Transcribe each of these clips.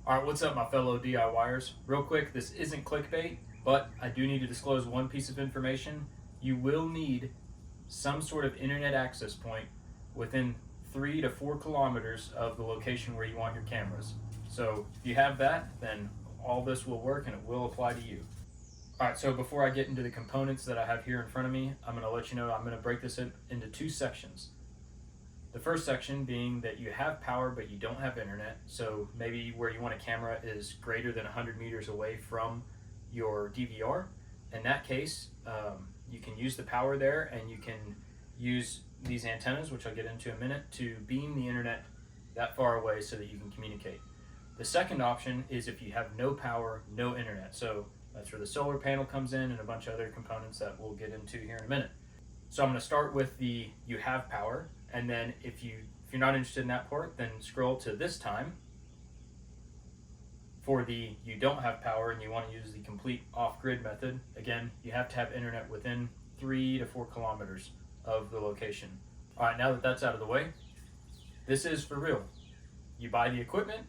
All right, what's up, my fellow DIYers? Real quick, this isn't clickbait, but I do need to disclose one piece of information. You will need some sort of internet access point within 3 to 4 kilometers of the location where you want your cameras. So if you have that, then all this will work and it will apply to you. All right, so before I get into the components that I have here in front of me, I'm going to let you know I'm going to break this into two sections. The first section being that you have power but you don't have internet. So maybe where you want a camera is greater than 100 meters away from your DVR. In that case, you can use the power there and you can use these antennas, which I'll get into in a minute, to beam the internet that far away so that you can communicate. The second option is if you have no power, no internet. So that's where the solar panel comes in and a bunch of other components that we'll get into here in a minute. So I'm going to start with the you have power, and then if you're not interested in that part, then scroll to this time. For the you don't have power and you want to use the complete off-grid method, again, you have to have internet within 3 to 4 kilometers of the location. All right, now that that's out of the way, this is for real. You buy the equipment,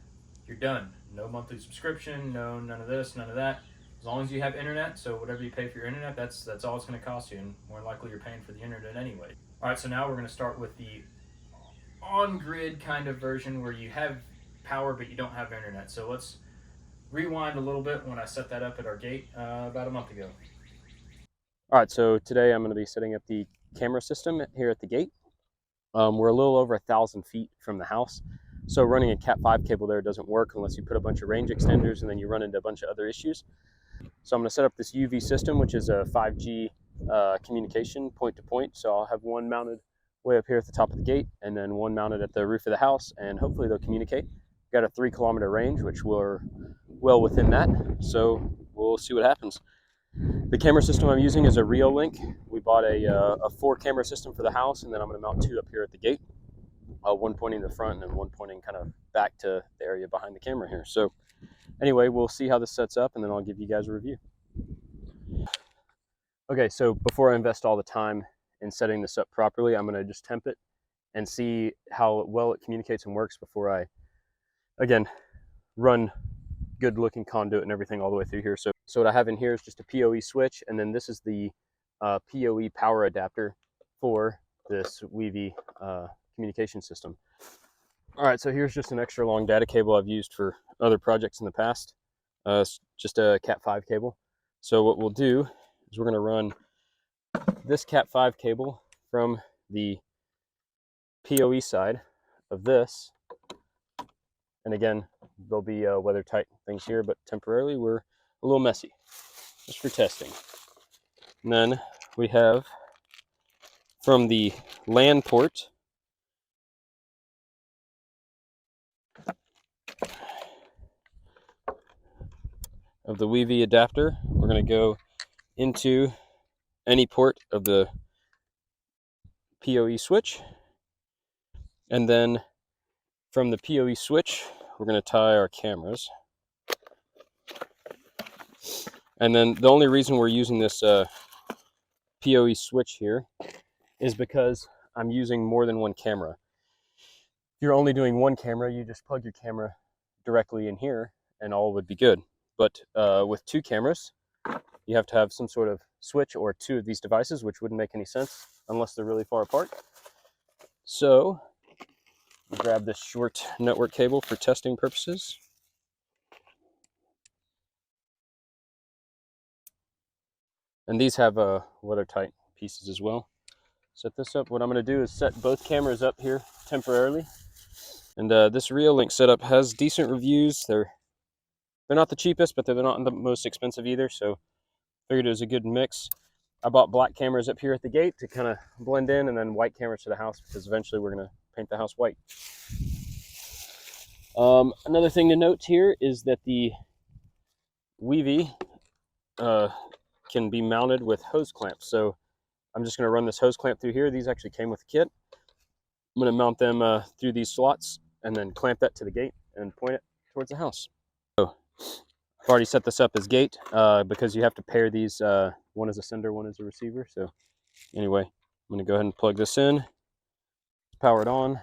you're done. No monthly subscription, no none of this, none of that. As long as you have internet, so whatever you pay for your internet, that's all it's going to cost you, and more likely you're paying for the internet anyway. All right, so now we're going to start with the on-grid kind of version where you have power but you don't have internet. So let's rewind a little bit when I set that up at our gate about a month ago. All right, so today I'm going to be setting up the camera system here at the gate. We're a little over 1,000 feet from the house, so running a Cat 5 cable there doesn't work unless you put a bunch of range extenders, and then you run into a bunch of other issues. So I'm going to set up this UV system, which is a 5G communication point to point. So I'll have one mounted way up here at the top of the gate, and then one mounted at the roof of the house, and hopefully they'll communicate. Got a 3 kilometer range, which we're well within that, so we'll see what happens. The camera system I'm using is a Reolink. We bought a 4 camera system for the house, and then I'm going to mount 2 up here at the gate. One pointing to the front and one pointing kind of back to the area behind the camera here. So anyway, we'll see how this sets up, and then I'll give you guys a review. Okay, so before I invest all the time in setting this up properly, I'm going to just temp it and see how well it communicates and works before I, again, run good looking conduit and everything all the way through here. So what I have in here is just a PoE switch, and then this is the PoE power adapter for this Weavy communication system. All right, so here's just an extra long data cable I've used for other projects in the past. It's just a Cat 5 cable. So what we'll do is we're going to run this Cat 5 cable from the PoE side of this. And again, there'll be weather tight things here, but temporarily we're a little messy, just for testing. And then we have from the LAN port of the Weavy adapter, we're going to go into any port of the PoE switch, and then from the PoE switch we're going to tie our cameras. And then the only reason we're using this PoE switch here is because I'm using more than one camera. If you're only doing one camera, you just plug your camera directly in here and all would be good. But with 2 cameras, you have to have some sort of switch or 2 of these devices, which wouldn't make any sense unless they're really far apart. So grab this short network cable for testing purposes. And these have weather tight pieces as well. Set this up. What I'm going to do is set both cameras up here temporarily. And this Reolink setup has decent reviews. They're not the cheapest, but they're not the most expensive either. So figured it was a good mix. I bought black cameras up here at the gate to kind of blend in, and then white cameras to the house because eventually we're going to paint the house white. Another thing to note here is that the Weavy can be mounted with hose clamps. So I'm just going to run this hose clamp through here. These actually came with the kit. I'm going to mount them through these slots and then clamp that to the gate and point it towards the house. So I've already set this up as gate because you have to pair these. One is a sender, one is a receiver. So anyway, I'm going to go ahead and plug this in. Power it on.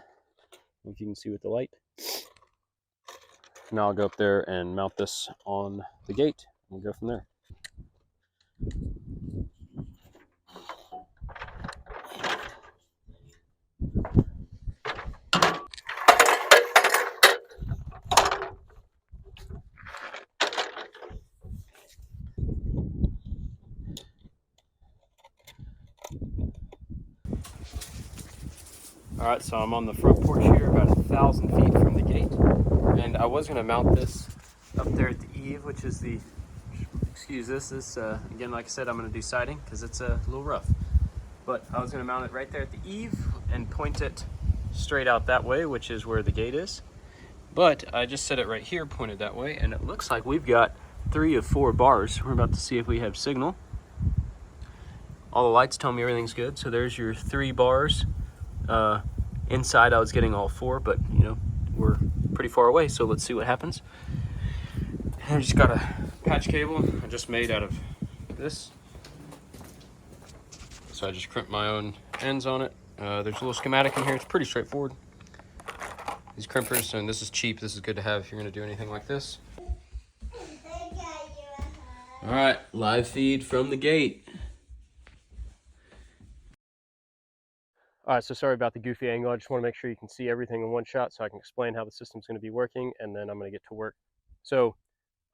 If you can see with the light. So now I'll go up there and mount this on the gate and we'll go from there. All right, so I'm on the front porch here, about 1,000 feet from the gate, and I was going to mount this up there at the eave, which is the, excuse this, again, like I said, I'm going to do siding because it's a little rough, but I was going to mount it right there at the eave and point it straight out that way, which is where the gate is, but I just set it right here, pointed that way, and it looks like we've got 3 of 4 bars. We're about to see if we have signal. All the lights tell me everything's good, so there's your 3 bars. Inside I was getting all 4, but you know, we're pretty far away, so let's see what happens. I just got a patch cable I just made out of this. So I just crimped my own ends on it. There's a little schematic in here, it's pretty straightforward. These crimpers, and this is cheap, this is good to have if you're gonna do anything like this. All right, live feed from the gate. All right, so sorry about the goofy angle. I just want to make sure you can see everything in one shot so I can explain how the system's going to be working, and then I'm going to get to work. So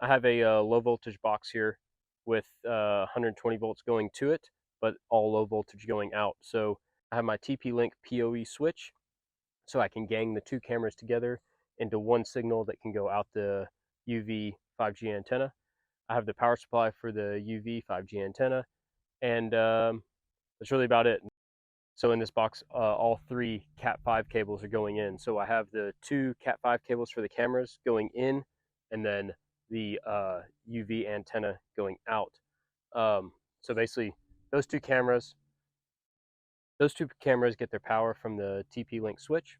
I have a low voltage box here with 120 volts going to it, but all low voltage going out. So I have my TP-Link PoE switch, so I can gang the 2 cameras together into one signal that can go out the UV 5G antenna. I have the power supply for the UV 5G antenna, and that's really about it. So in this box, all 3 Cat5 cables are going in. So I have the 2 Cat5 cables for the cameras going in, and then the UV antenna going out. So basically, those two cameras get their power from the TP-Link switch.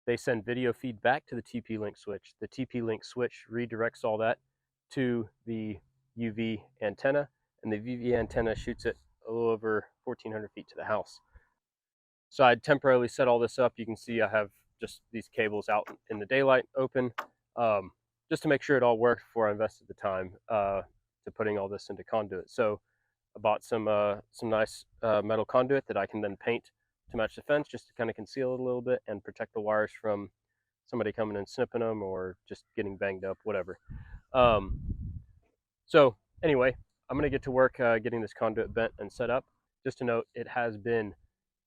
They send video feed back to the TP-Link switch. The TP-Link switch redirects all that to the UV antenna, and the UV antenna shoots it a little over 1,400 feet to the house. So I temporarily set all this up. You can see I have just these cables out in the daylight open, just to make sure it all worked before I invested the time to putting all this into conduit. So I bought some nice metal conduit that I can then paint to match the fence, just to kind of conceal it a little bit and protect the wires from somebody coming and snipping them or just getting banged up, whatever. So anyway, I'm going to get to work getting this conduit bent and set up. Just to note, it has been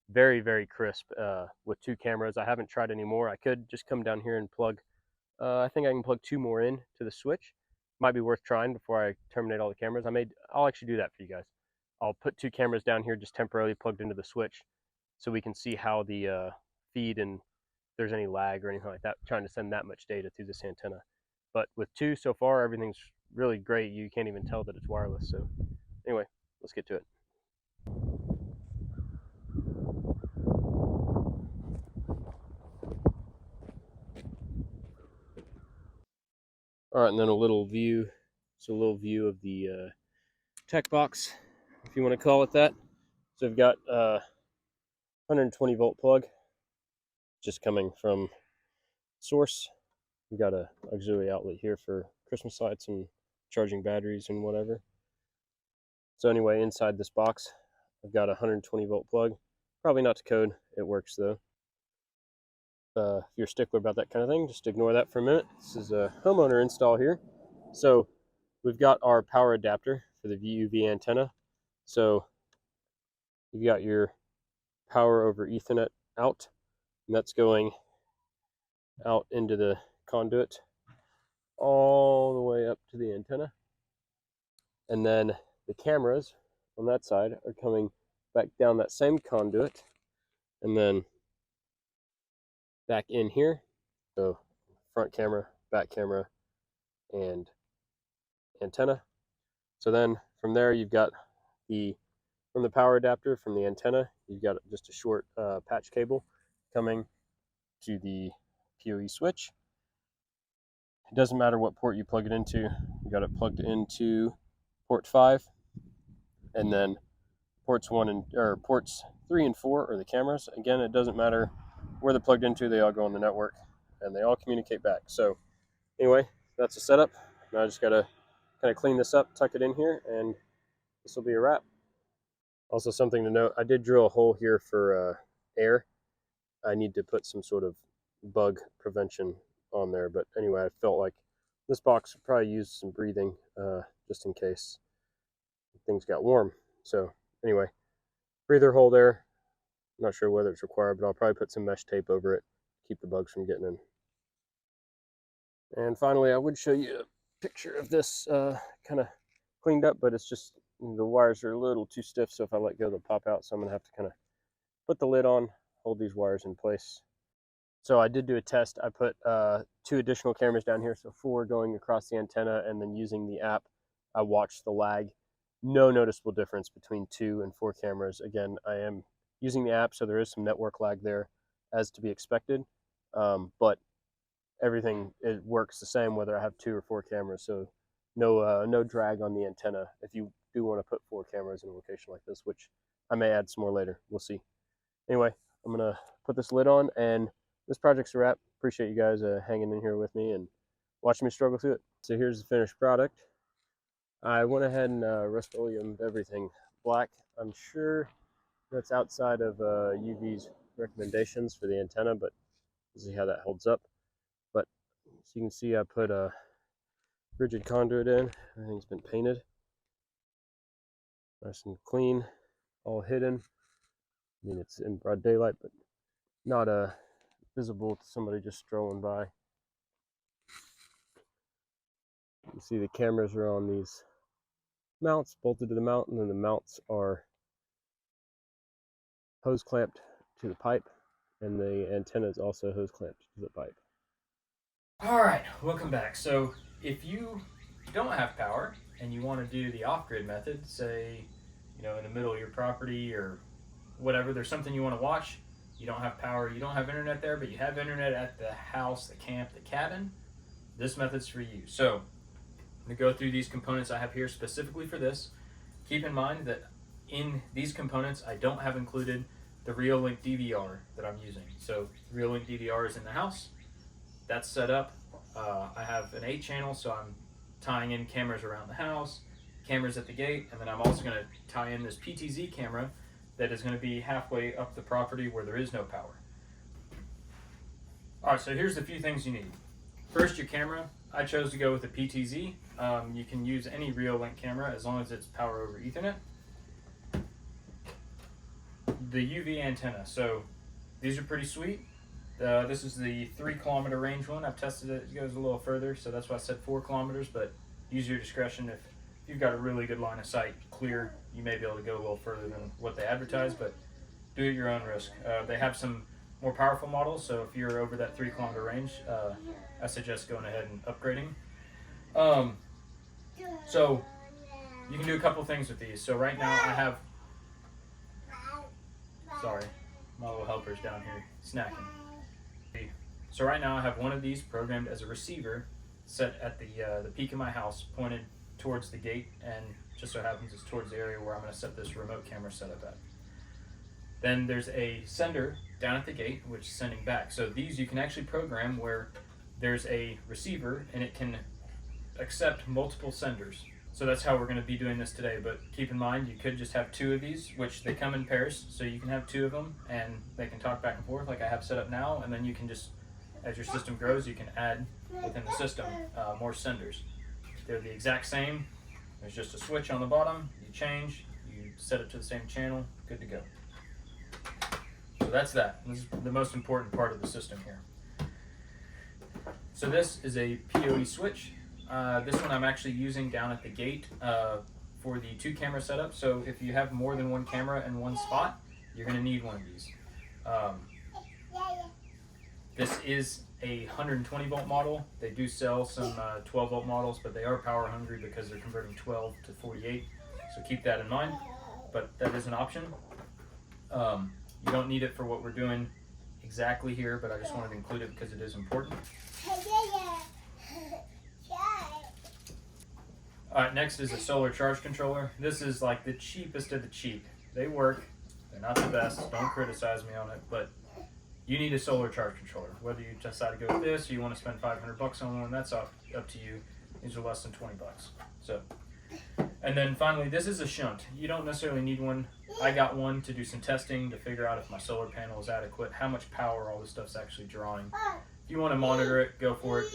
very, very crisp with 2 cameras. I haven't tried any more. I could just come down here and plug, I think I can plug 2 more in to the switch. Might be worth trying before I terminate all the cameras. I'll actually do that for you guys. I'll put 2 cameras down here just temporarily plugged into the switch so we can see how the feed and if there's any lag or anything like that, trying to send that much data through this antenna. But with 2 so far, everything's really great. You can't even tell that it's wireless. So anyway, let's get to it. All right, and then a little view. So a little view of the tech box, if you want to call it that. So I've got 120 volt plug just coming from source. We've got a auxiliary outlet here for Christmas lights and charging batteries and whatever. So anyway, inside this box, I've got a 120 volt plug. Probably not to code, it works though. If you're a stickler about that kind of thing, just ignore that for a minute. This is a homeowner install here. So we've got our power adapter for the VUV antenna. So you've got your power over Ethernet out, and that's going out into the conduit all the way up to the antenna. And then the cameras on that side are coming back down that same conduit and then back in here. So front camera, back camera, and antenna. So then from there you've got from the power adapter from the antenna, you've got just a short patch cable coming to the PoE switch. It doesn't matter what port you plug it into. You got it plugged into port 5, and then ports 3 and 4 are the cameras. Again, it doesn't matter where they're plugged into; they all go on the network, and they all communicate back. So anyway, that's the setup. Now I just gotta kind of clean this up, tuck it in here, and this will be a wrap. Also, something to note, I did drill a hole here for air. I need to put some sort of bug prevention on there, but anyway, I felt like this box would probably use some breathing just in case things got warm. So anyway, breather hole there. I'm not sure whether it's required, but I'll probably put some mesh tape over it to keep the bugs from getting in. And finally, I would show you a picture of this kind of cleaned up, but it's just the wires are a little too stiff, so if I let go, they'll pop out. So I'm gonna have to kind of put the lid on, hold these wires in place. So I did do a test. I put 2 additional cameras down here, so 4 going across the antenna, and then using the app, I watched the lag. No noticeable difference between 2 and 4 cameras. Again, I am using the app, so there is some network lag there, as to be expected. But everything, it works the same whether I have 2 or 4 cameras. So no drag on the antenna if you do want to put 4 cameras in a location like this, which I may add some more later. We'll see. Anyway, I'm gonna put this lid on, and this project's a wrap. Appreciate you guys hanging in here with me and watching me struggle through it. So here's the finished product. I went ahead and Rust-Oleum'd everything black. I'm sure that's outside of UV's recommendations for the antenna, but we'll see how that holds up. But as you can see, I put a rigid conduit in. Everything's been painted. Nice and clean, all hidden. I mean, it's in broad daylight, but not visible to somebody just strolling by. You see the cameras are on these mounts bolted to the mount, and then the mounts are hose clamped to the pipe, and the antenna is also hose clamped to the pipe. All right, welcome back. So if you don't have power and you want to do the off-grid method, say, in the middle of your property or whatever, there's something you want to watch, you don't have power, you don't have internet there, but you have internet at the house, the camp, the cabin, this method's for you. So I'm going to go through these components I have here specifically for this. Keep in mind that in these components, I don't have included the Reolink DVR that I'm using. So Reolink DVR is in the house. That's set up. I have an 8-channel, so I'm tying in cameras around the house, cameras at the gate, and then I'm also going to tie in this PTZ camera that is going to be halfway up the property where there is no power. All right, so here's a few things you need. First, your camera. I chose to go with the PTZ. You can use any Reolink camera as long as it's power over Ethernet. The UV antenna. So these are pretty sweet. This is the 3-kilometer range one. I've tested it. It goes a little further, so that's why I said 4 kilometers, but use your discretion. If you've got a really good line of sight, clear, you may be able to go a little further than what they advertise, but do it at your own risk. They have some more powerful models, so if you're over that 3-kilometer range, I suggest going ahead and upgrading. So you can do a couple things with these. So right now I have, sorry, my little helper's down here snacking. So right now I have one of these programmed as a receiver set at the peak of my house, pointed towards the gate, and just so happens it's towards the area where I'm going to set this remote camera setup at. Then there's a sender down at the gate which is sending back. So these you can actually program where there's a receiver and it can accept multiple senders. So that's how we're going to be doing this today, but keep in mind you could just have 2 of these, which they come in pairs, so you can have 2 of them and they can talk back and forth like I have set up now, and then you can just, as your system grows, you can add within the system more senders. They're the exact same. There's just a switch on the bottom, you change, you set it to the same channel, good to go. So that's that. This is the most important part of the system here. So this is a PoE switch. This one I'm actually using down at the gate for the 2-camera setup. So if you have more than 1 camera in one spot, you're going to need one of these. This is a 120 volt model. They do sell some 12 volt models, but they are power hungry because they're converting 12 to 48. So keep that in mind, but that is an option. You don't need it for what we're doing exactly here, but I just wanted to include it because it is important. Alright, next is a solar charge controller. This is like the cheapest of the cheap. They work, they're not the best, don't criticize me on it, but you need a solar charge controller. Whether you decide to go with this or you want to spend $500 on one, that's up to you. These are less than $20. So, and then finally, this is a shunt. You don't necessarily need one. I got one to do some testing to figure out if my solar panel is adequate, how much power all this stuff's actually drawing. If you want to monitor it, go for it.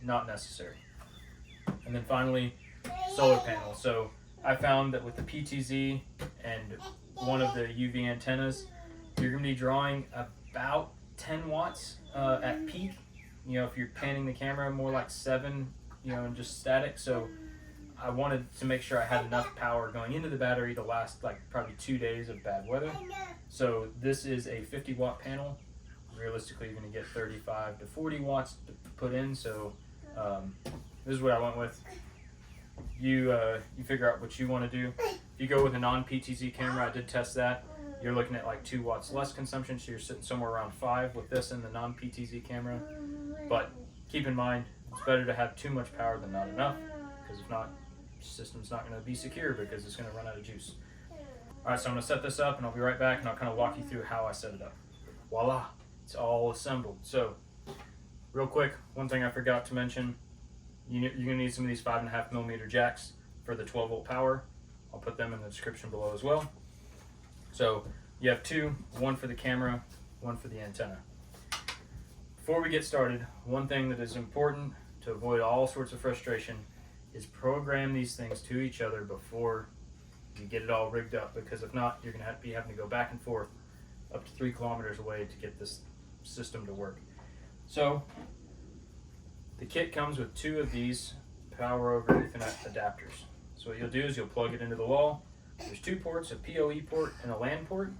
Not necessary. And then finally, solar panel. So I found that with the PTZ and one of the UV antennas, you're going to be drawing about 10 watts at peak. You know, if you're panning the camera, more like 7, you know, and just static. So I wanted to make sure I had enough power going into the battery to last like probably 2 days of bad weather. So this is a 50 watt panel. Realistically, you're going to get 35 to 40 watts to put in. So this is what I went with. You figure out what you want to do. If you go with a non-PTZ camera, I did test that. You're looking at like 2 watts less consumption, so you're sitting somewhere around 5 with this and the non-PTZ camera. But keep in mind, it's better to have too much power than not enough, because if not, the system's not going to be secure because it's going to run out of juice. Alright, so I'm going to set this up and I'll be right back and I'll kind of walk you through how I set it up. Voila, it's all assembled. So, real quick, one thing I forgot to mention, you're going to need some of these 5.5mm jacks for the 12 volt power. I'll put them in the description below as well. So you have 2, one for the camera, one for the antenna. Before we get started, one thing that is important to avoid all sorts of frustration is program these things to each other before you get it all rigged up, because if not, you're going to be having to go back and forth up to 3 kilometers away to get this system to work. So the kit comes with 2 of these power over Ethernet adapters. So what you'll do is you'll plug it into the wall. There's 2 ports, a PoE port and a LAN port.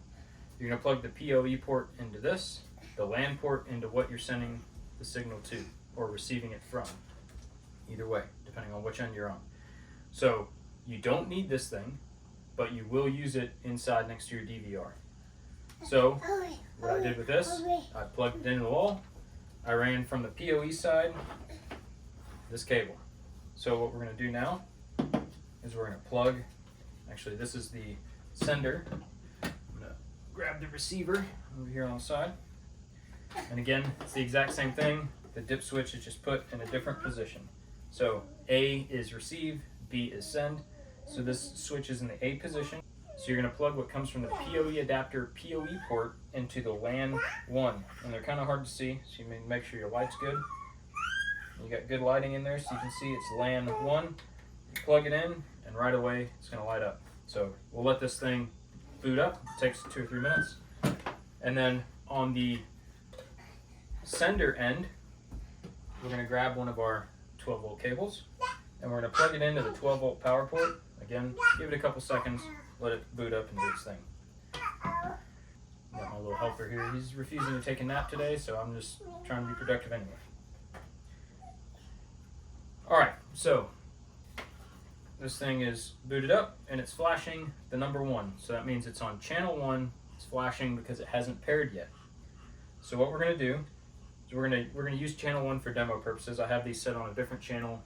You're going to plug the PoE port into this, the LAN port into what you're sending the signal to or receiving it from. Either way, depending on which end you're on. So you don't need this thing, but you will use it inside next to your DVR. So what I did with this, I plugged it into the wall. I ran from the PoE side this cable. So what we're going to do now is we're going to plug, actually this is the sender. I'm going to grab the receiver over here on the side. And again, it's the exact same thing. The dip switch is just put in a different position. So A is receive, B is send. So this switch is in the A position. So you're going to plug what comes from the PoE adapter PoE port into the LAN 1. And they're kind of hard to see, so you make sure your light's good. You got good lighting in there so you can see it's LAN 1. You plug it in and right away it's going to light up. So we'll let this thing boot up. It takes 2 or 3 minutes. And then on the sender end, we're going to grab one of our 12 volt cables and we're going to plug it into the 12 volt power port. Again, give it a couple seconds, let it boot up and do its thing. Got my little helper here. He's refusing to take a nap today, so I'm just trying to be productive anyway. Alright, so this thing is booted up and it's flashing the number 1. So that means it's on channel 1. It's flashing because it hasn't paired yet. So what we're going to do is we're going to use channel 1 for demo purposes. I have these set on a different channel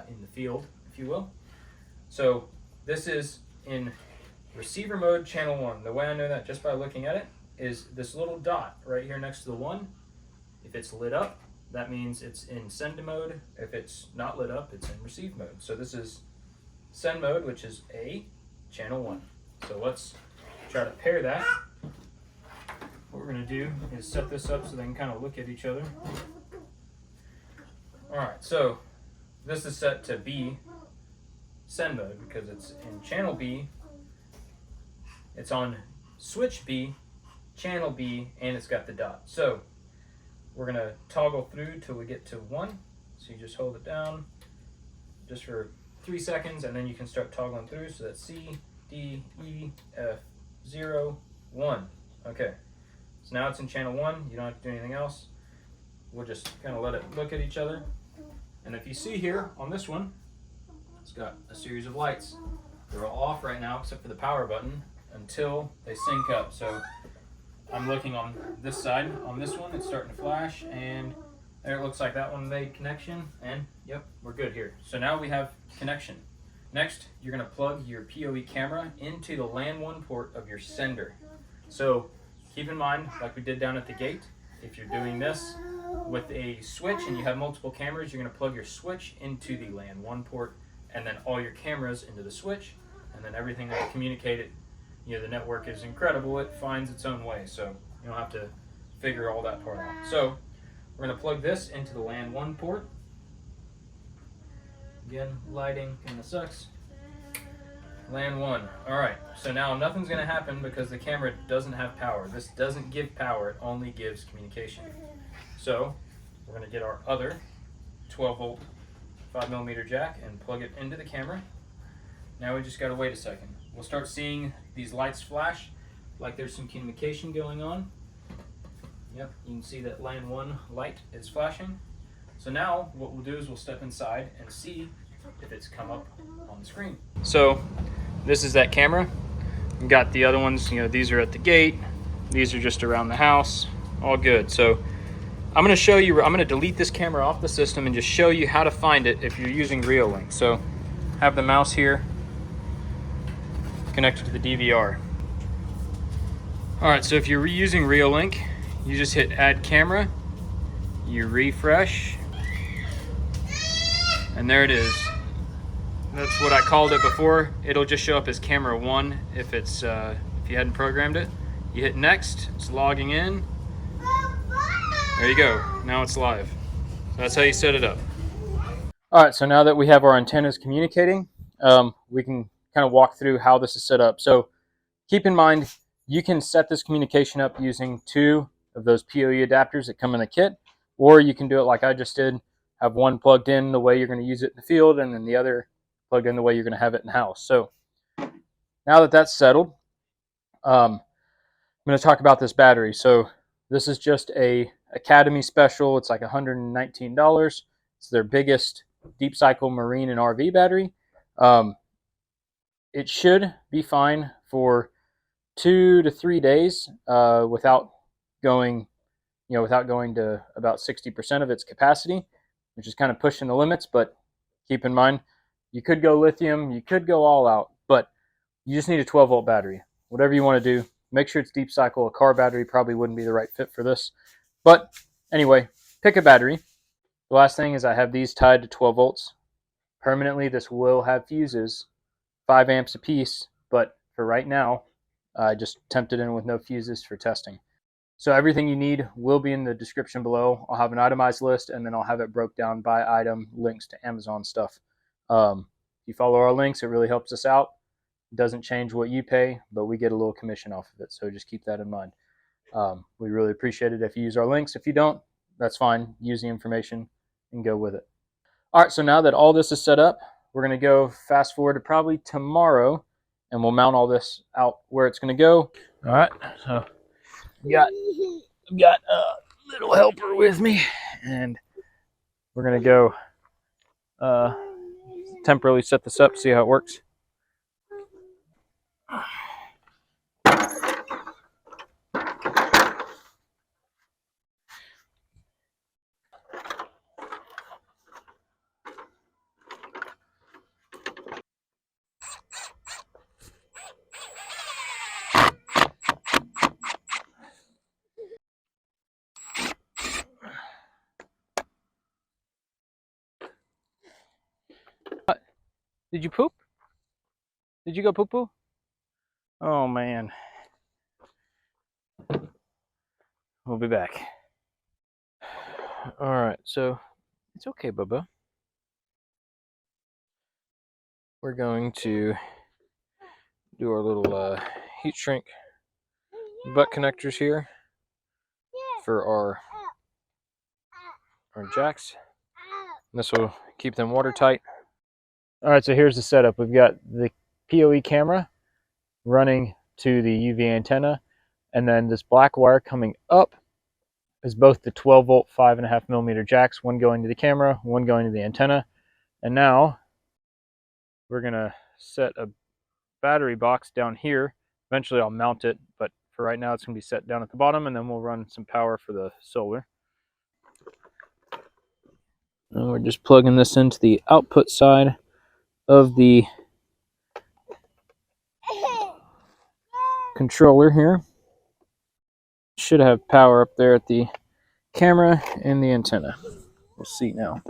in the field, if you will. So this is in receiver mode channel 1. The way I know that just by looking at it is this little dot right here next to the 1. If it's lit up, that means it's in send mode. If it's not lit up, it's in receive mode. So this is send mode, which is A, channel 1. So let's try to pair that. What we're going to do is set this up so they can kind of look at each other. Alright, so this is set to B, send mode, because it's in channel B. It's on switch B, channel B, and it's got the dot. So we're going to toggle through till we get to 1. So you just hold it down just for 3 seconds, and then you can start toggling through. So that's C, D, E, F, 0, 1. Okay, so now it's in channel 1. You don't have to do anything else. We'll just kind of let it look at each other. And if you see here on this one, it's got a series of lights. They're all off right now except for the power button until they sync up. So I'm looking on this side. On this one, it's starting to flash, and there it looks like that one made connection, and yep, we're good here. So now we have connection. Next, you're going to plug your PoE camera into the LAN 1 port of your sender. So keep in mind, like we did down at the gate, if you're doing this with a switch and you have multiple cameras, you're going to plug your switch into the LAN 1 port and then all your cameras into the switch, and then everything will communicate it. You know, the network is incredible. It finds its own way, so you don't have to figure all that part out. So we're going to plug this into the LAN 1 port. Again, lighting kind of sucks. LAN 1. Alright, so now nothing's going to happen because the camera doesn't have power. This doesn't give power, it only gives communication. So we're going to get our other 12 volt 5mm jack and plug it into the camera. Now we just got to wait a second. We'll start seeing these lights flash like there's some communication going on. Yep, you can see that LAN 1 light is flashing. So now what we'll do is we'll step inside and see if it's come up on the screen. So this is that camera. We've got the other ones, you know, these are at the gate. These are just around the house. All good. So I'm going to show you, I'm going to delete this camera off the system and just show you how to find it if you're using Reolink. So have the mouse here connected to the DVR. Alright, so if you're using Reolink, you just hit add camera, you refresh, and there it is. That's what I called it before. It'll just show up as camera 1 if it's if you hadn't programmed it. You hit next, it's logging in. There you go, now it's live. So that's how you set it up. Alright, so now that we have our antennas communicating, we can kind of walk through how this is set up. So keep in mind, you can set this communication up using 2 of those PoE adapters that come in the kit, or you can do it like I just did, have one plugged in the way you're going to use it in the field, and then the other plugged in the way you're going to have it in house. So now that that's settled, I'm going to talk about this battery. So this is just a Academy special. It's like $119. It's their biggest deep cycle marine and RV battery. It should be fine for 2 to 3 days without going to about 60% of its capacity, which is kind of pushing the limits. But keep in mind, you could go lithium, you could go all out, but you just need a 12 volt battery. Whatever you want to do, make sure it's deep cycle. A car battery probably wouldn't be the right fit for this. But anyway, pick a battery. The last thing is I have these tied to 12 volts. Permanently, this will have fuses, 5 amps a piece, but for right now, I just tempted in with no fuses for testing. So everything you need will be in the description below. I'll have an itemized list, and then I'll have it broke down by item, links to Amazon stuff. If you follow our links, it really helps us out. It doesn't change what you pay, but we get a little commission off of it, so just keep that in mind. We really appreciate it if you use our links. If you don't, that's fine. Use the information and go with it. All right, so now that all this is set up, we're going to go fast forward to probably tomorrow, and we'll mount all this out where it's going to go. All right, so I've got a little helper with me, and we're going to go temporarily set this up, see how it works. Did you poop? Did you go poo-poo? Oh, man. We'll be back. All right, so it's okay, Bubba. We're going to do our little heat shrink butt connectors here for our jacks. And this will keep them watertight. All right, so here's the setup. We've got the PoE camera running to the UV antenna, and then this black wire coming up is both the 12 volt 5.5mm jacks, one going to the camera, one going to the antenna. And now we're gonna set a battery box down here. Eventually I'll mount it, but for right now it's gonna be set down at the bottom, and then we'll run some power for the solar. And we're just plugging this into the output side of the controller here. Should have power up there at the camera and the antenna. We'll see now.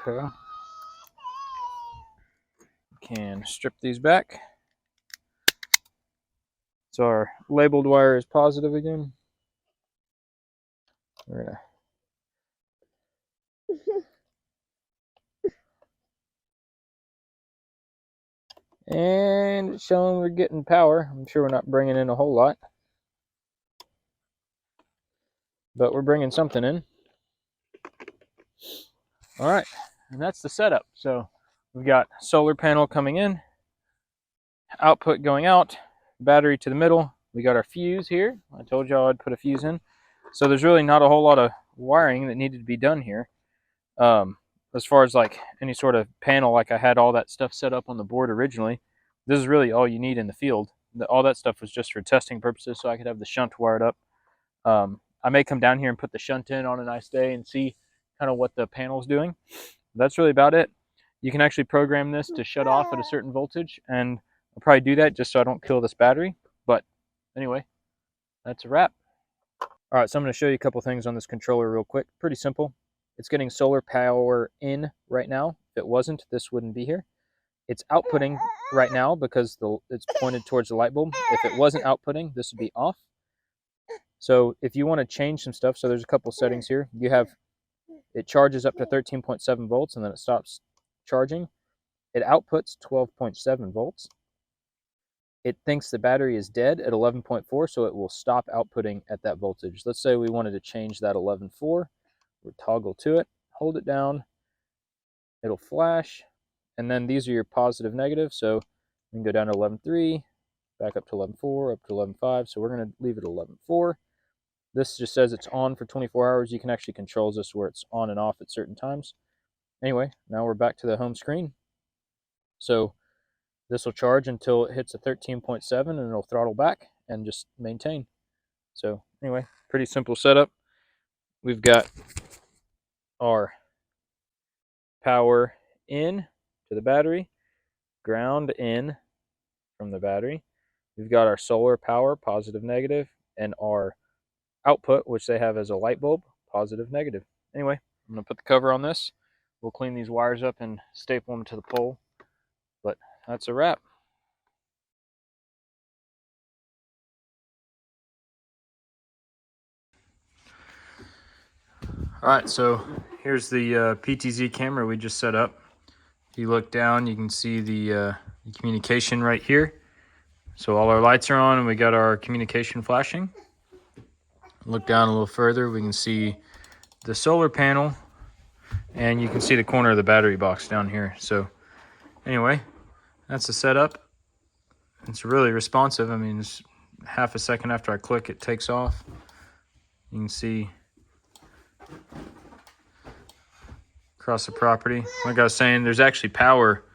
Okay. Can strip these back. So our labeled wire is positive again. We're gonna and it's showing we're getting power. I'm sure we're not bringing in a whole lot, but we're bringing something in. All right, and that's the setup. So we've got solar panel coming in, output going out, battery to the middle. We got our fuse here. I told y'all I'd put a fuse in. So there's really not a whole lot of wiring that needed to be done here. As far as like any sort of panel, like I had all that stuff set up on the board originally, this is really all you need in the field. All that stuff was just for testing purposes, so I could have the shunt wired up. I may come down here and put the shunt in on a nice day and see kind of what the panel's doing. That's really about it. You can actually program this to shut off at a certain voltage, and I'll probably do that just so I don't kill this battery. But anyway, that's a wrap. All right, so I'm going to show you a couple things on this controller real quick. Pretty simple. It's getting solar power in right now. If it wasn't, this wouldn't be here. It's outputting right now because it's pointed towards the light bulb. If it wasn't outputting, this would be off. So if you want to change some stuff, so there's a couple settings here. You have, it charges up to 13.7 volts and then it stops charging. It outputs 12.7 volts. It thinks the battery is dead at 11.4, so it will stop outputting at that voltage. Let's say we wanted to change that 11.4. We'll toggle to it, hold it down, it'll flash, and then these are your positive, negative. So we can go down to 11.3, back up to 11.4, up to 11.5. So we're going to leave it at 11.4. This just says it's on for 24 hours. You can actually control this where it's on and off at certain times. Anyway, now we're back to the home screen. So this will charge until it hits a 13.7 and it'll throttle back and just maintain. So anyway, pretty simple setup. We've got our power in to the battery, ground in from the battery. We've got our solar power, positive, negative, and our output, which they have as a light bulb, positive, negative. Anyway, I'm going to put the cover on this. We'll clean these wires up and staple them to the pole. But that's a wrap. All right, so here's the PTZ camera we just set up. If you look down, you can see the communication right here. So all our lights are on and we got our communication flashing. Look down a little further, we can see the solar panel and you can see the corner of the battery box down here. So anyway, that's the setup. It's really responsive. I mean, it's half a second after I click, it takes off. You can see across the property. Like I was saying, there's actually power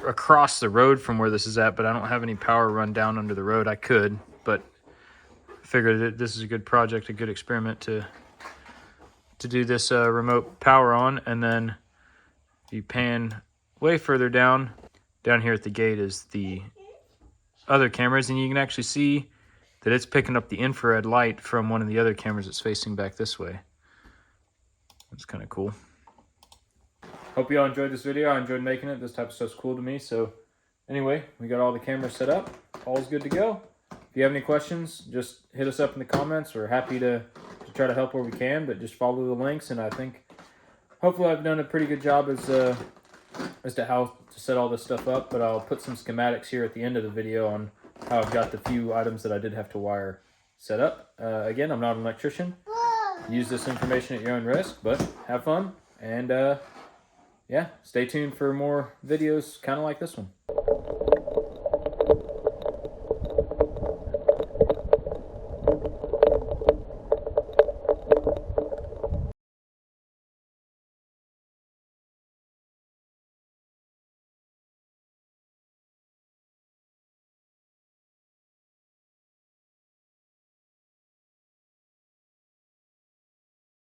across the road from where this is at, but I don't have any power run down under the road. I could, but I figured that this is a good project, a good experiment to do this remote power on. And then if you pan way further down here at the gate is the other cameras, and you can actually see that it's picking up the infrared light from one of the other cameras that's facing back this way. That's kind of cool. Hope you all enjoyed this video. I enjoyed making it. This type of stuff's cool to me. So anyway, we got all the cameras set up. All's good to go. If you have any questions, just hit us up in the comments. We're happy to try to help where we can, but just follow the links. And I think hopefully I've done a pretty good job as to how to set all this stuff up. But I'll put some schematics here at the end of the video on how I've got the few items that I did have to wire set up. Again, I'm not an electrician. Use this information at your own risk, but have fun. And yeah, stay tuned for more videos kind of like this one.